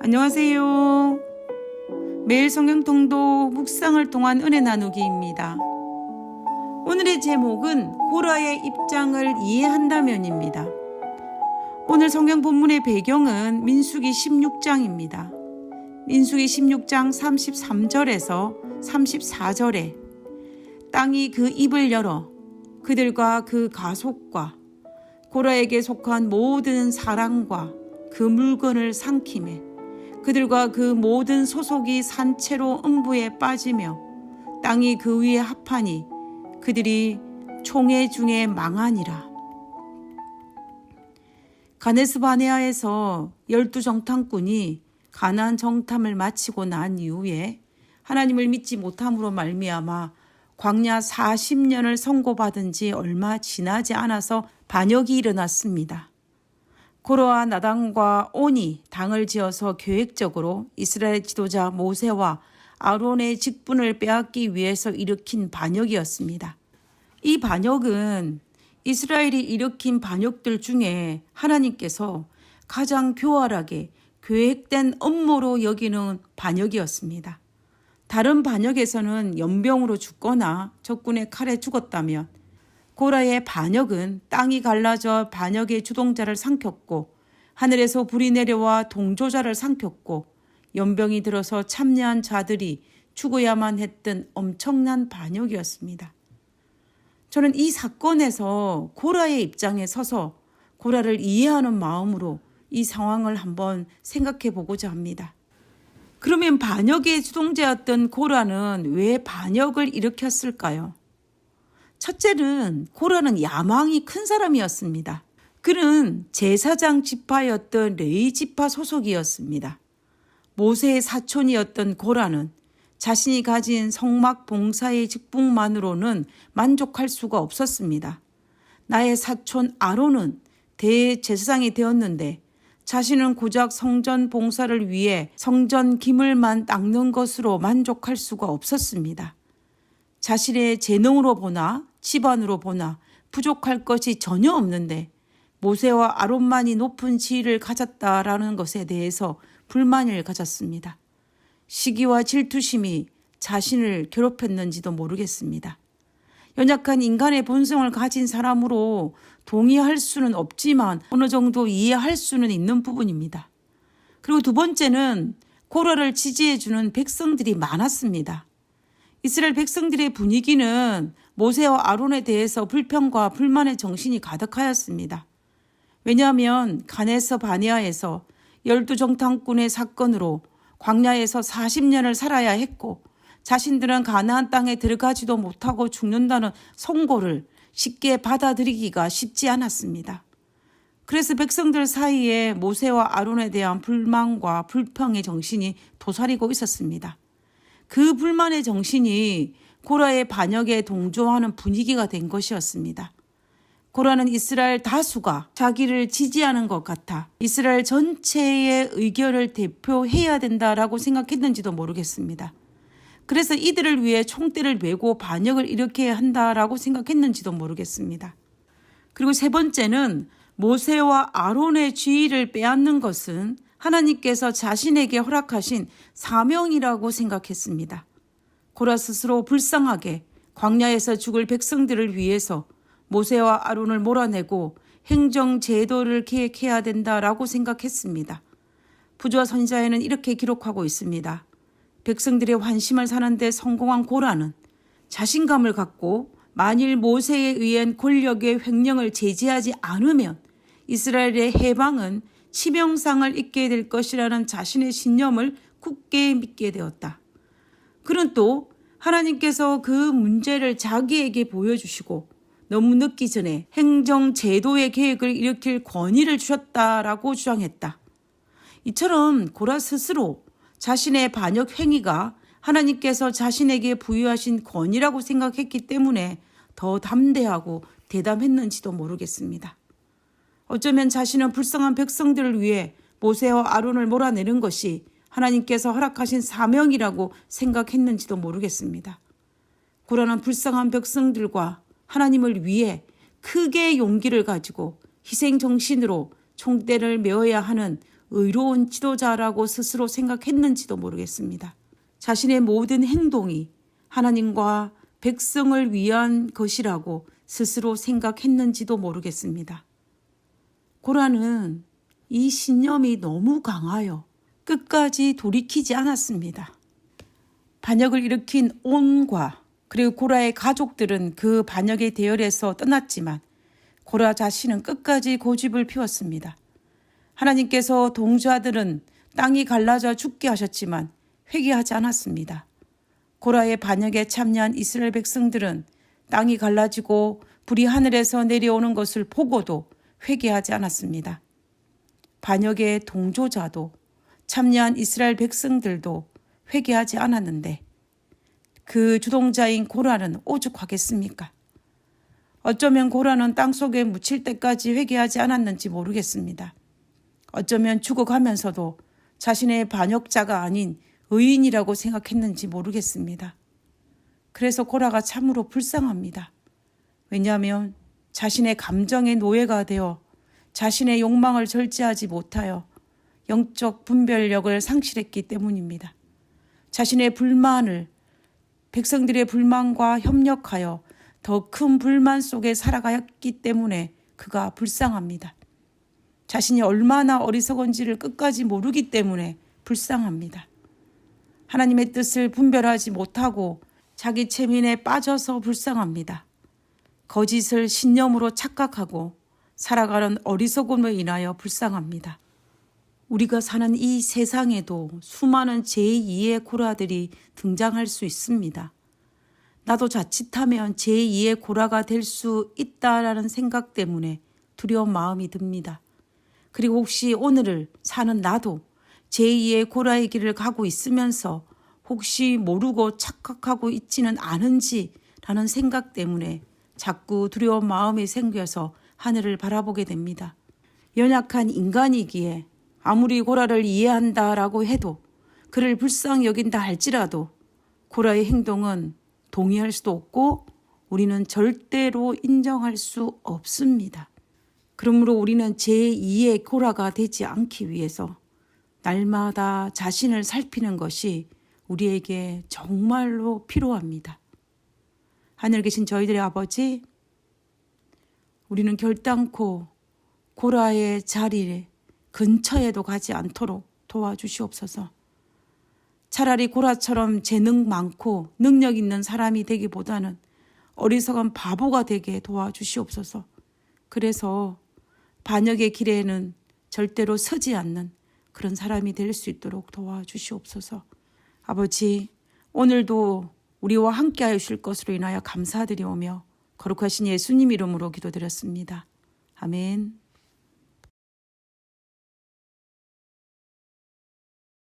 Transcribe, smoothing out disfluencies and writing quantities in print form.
안녕하세요. 매일 성경 통독 묵상을 통한 은혜 나누기입니다. 오늘의 제목은 고라의 입장을 이해한다면입니다. 오늘 성경 본문의 배경은 민수기 16장입니다. 민수기 16장 33절에서 34절에 땅이 그 입을 열어 그들과 그 가속과 고라에게 속한 모든 사람과 그 물건을 삼키매 그들과 그 모든 소속이 산채로 음부에 빠지며 땅이 그 위에 합하니 그들이 총회 중에 망하니라. 가데스 바네아에서 12정탐꾼이 가나안 정탐을 마치고 난 이후에 하나님을 믿지 못함으로 말미암아 광야 40년을 선고받은 지 얼마 지나지 않아서 반역이 일어났습니다. 고라와 나단과 온이 당을 지어서 계획적으로 이스라엘 지도자 모세와 아론의 직분을 빼앗기 위해서 일으킨 반역이었습니다. 이 반역은 이스라엘이 일으킨 반역들 중에 하나님께서 가장 교활하게 계획된 업무로 여기는 반역이었습니다. 다른 반역에서는 연병으로 죽거나 적군의 칼에 죽었다면 고라의 반역은 땅이 갈라져 반역의 주동자를 삼켰고 하늘에서 불이 내려와 동조자를 삼켰고 연병이 들어서 참여한 자들이 죽어야만 했던 엄청난 반역이었습니다. 저는 이 사건에서 고라의 입장에 서서 고라를 이해하는 마음으로 이 상황을 한번 생각해 보고자 합니다. 그러면 반역의 주동자였던 고라는 왜 반역을 일으켰을까요? 첫째는 고라는 야망이 큰 사람이었습니다. 그는 제사장 지파였던 레위 지파 소속이었습니다. 모세의 사촌이었던 고라는 자신이 가진 성막 봉사의 직분만으로는 만족할 수가 없었습니다. 나의 사촌 아론은 대제사장이 되었는데 자신은 고작 성전 봉사를 위해 성전 기물만 닦는 것으로 만족할 수가 없었습니다. 자신의 재능으로 보나 집안으로 보나 부족할 것이 전혀 없는데 모세와 아론만이 높은 지위를 가졌다라는 것에 대해서 불만을 가졌습니다. 시기와 질투심이 자신을 괴롭혔는지도 모르겠습니다. 연약한 인간의 본성을 가진 사람으로 동의할 수는 없지만 어느 정도 이해할 수는 있는 부분입니다. 그리고 두 번째는 고라를 지지해주는 백성들이 많았습니다. 이스라엘 백성들의 분위기는 모세와 아론에 대해서 불평과 불만의 정신이 가득하였습니다. 왜냐하면 가데스 바네아에서 12정탐꾼의 사건으로 광야에서 40년을 살아야 했고 자신들은 가나안 땅에 들어가지도 못하고 죽는다는 선고를 쉽게 받아들이기가 쉽지 않았습니다. 그래서 백성들 사이에 모세와 아론에 대한 불만과 불평의 정신이 도사리고 있었습니다. 그 불만의 정신이 고라의 반역에 동조하는 분위기가 된 것이었습니다. 고라는 이스라엘 다수가 자기를 지지하는 것 같아 이스라엘 전체의 의견을 대표해야 된다라고 생각했는지도 모르겠습니다. 그래서 이들을 위해 총대를 메고 반역을 일으켜야 한다라고 생각했는지도 모르겠습니다. 그리고 세 번째는 모세와 아론의 지위를 빼앗는 것은 하나님께서 자신에게 허락하신 사명이라고 생각했습니다. 고라 스스로 불쌍하게 광야에서 죽을 백성들을 위해서 모세와 아론을 몰아내고 행정제도를 계획해야 된다라고 생각했습니다. 부조와 선지자에는 이렇게 기록하고 있습니다. 백성들의 환심을 사는데 성공한 고라는 자신감을 갖고 만일 모세에 의한 권력의 횡령을 제지하지 않으면 이스라엘의 해방은 치명상을 입게 될 것이라는 자신의 신념을 굳게 믿게 되었다. 그는 또 하나님께서 그 문제를 자기에게 보여주시고 너무 늦기 전에 행정제도의 계획을 일으킬 권위를 주셨다라고 주장했다. 이처럼 고라 스스로 자신의 반역 행위가 하나님께서 자신에게 부여하신 권위라고 생각했기 때문에 더 담대하고 대담했는지도 모르겠습니다. 어쩌면 자신은 불쌍한 백성들을 위해 모세와 아론을 몰아내는 것이 하나님께서 허락하신 사명이라고 생각했는지도 모르겠습니다. 고라는 불쌍한 백성들과 하나님을 위해 크게 용기를 가지고 희생정신으로 총대를 메어야 하는 의로운 지도자라고 스스로 생각했는지도 모르겠습니다. 자신의 모든 행동이 하나님과 백성을 위한 것이라고 스스로 생각했는지도 모르겠습니다. 고라는 이 신념이 너무 강하여 끝까지 돌이키지 않았습니다. 반역을 일으킨 온과 그리고 고라의 가족들은 그 반역의 대열에서 떠났지만 고라 자신은 끝까지 고집을 피웠습니다. 하나님께서 동자들은 땅이 갈라져 죽게 하셨지만 회개하지 않았습니다. 고라의 반역에 참여한 이스라엘 백성들은 땅이 갈라지고 불이 하늘에서 내려오는 것을 보고도 회개하지 않았습니다. 반역의 동조자도 참여한 이스라엘 백성들도 회개하지 않았는데 그 주동자인 고라는 오죽하겠습니까? 어쩌면 고라는 땅속에 묻힐 때까지 회개하지 않았는지 모르겠습니다. 어쩌면 죽어가면서도 자신의 반역자가 아닌 의인이라고 생각했는지 모르겠습니다. 그래서 고라가 참으로 불쌍합니다. 왜냐하면 자신의 감정의 노예가 되어 자신의 욕망을 절제하지 못하여 영적 분별력을 상실했기 때문입니다. 자신의 불만을 백성들의 불만과 협력하여 더 큰 불만 속에 살아가였기 때문에 그가 불쌍합니다. 자신이 얼마나 어리석은지를 끝까지 모르기 때문에 불쌍합니다. 하나님의 뜻을 분별하지 못하고 자기 체면에 빠져서 불쌍합니다. 거짓을 신념으로 착각하고 살아가는 어리석음으로 인하여 불쌍합니다. 우리가 사는 이 세상에도 수많은 제2의 고라들이 등장할 수 있습니다. 나도 자칫하면 제2의 고라가 될 수 있다라는 생각 때문에 두려운 마음이 듭니다. 그리고 혹시 오늘을 사는 나도 제2의 고라의 길을 가고 있으면서 혹시 모르고 착각하고 있지는 않은지라는 생각 때문에 자꾸 두려운 마음이 생겨서 하늘을 바라보게 됩니다. 연약한 인간이기에 아무리 고라를 이해한다라고 해도 그를 불쌍히 여긴다 할지라도 고라의 행동은 동의할 수도 없고 우리는 절대로 인정할 수 없습니다. 그러므로 우리는 제2의 고라가 되지 않기 위해서 날마다 자신을 살피는 것이 우리에게 정말로 필요합니다. 하늘에 계신 저희들의 아버지, 우리는 결단코 고라의 자리 근처에도 가지 않도록 도와주시옵소서. 차라리 고라처럼 재능 많고 능력 있는 사람이 되기보다는 어리석은 바보가 되게 도와주시옵소서. 그래서 반역의 길에는 절대로 서지 않는 그런 사람이 될 수 있도록 도와주시옵소서. 아버지, 오늘도 우리와 함께하여 주실 것으로 인하여 감사드리오며 거룩하신 예수님 이름으로 기도드렸습니다. 아멘.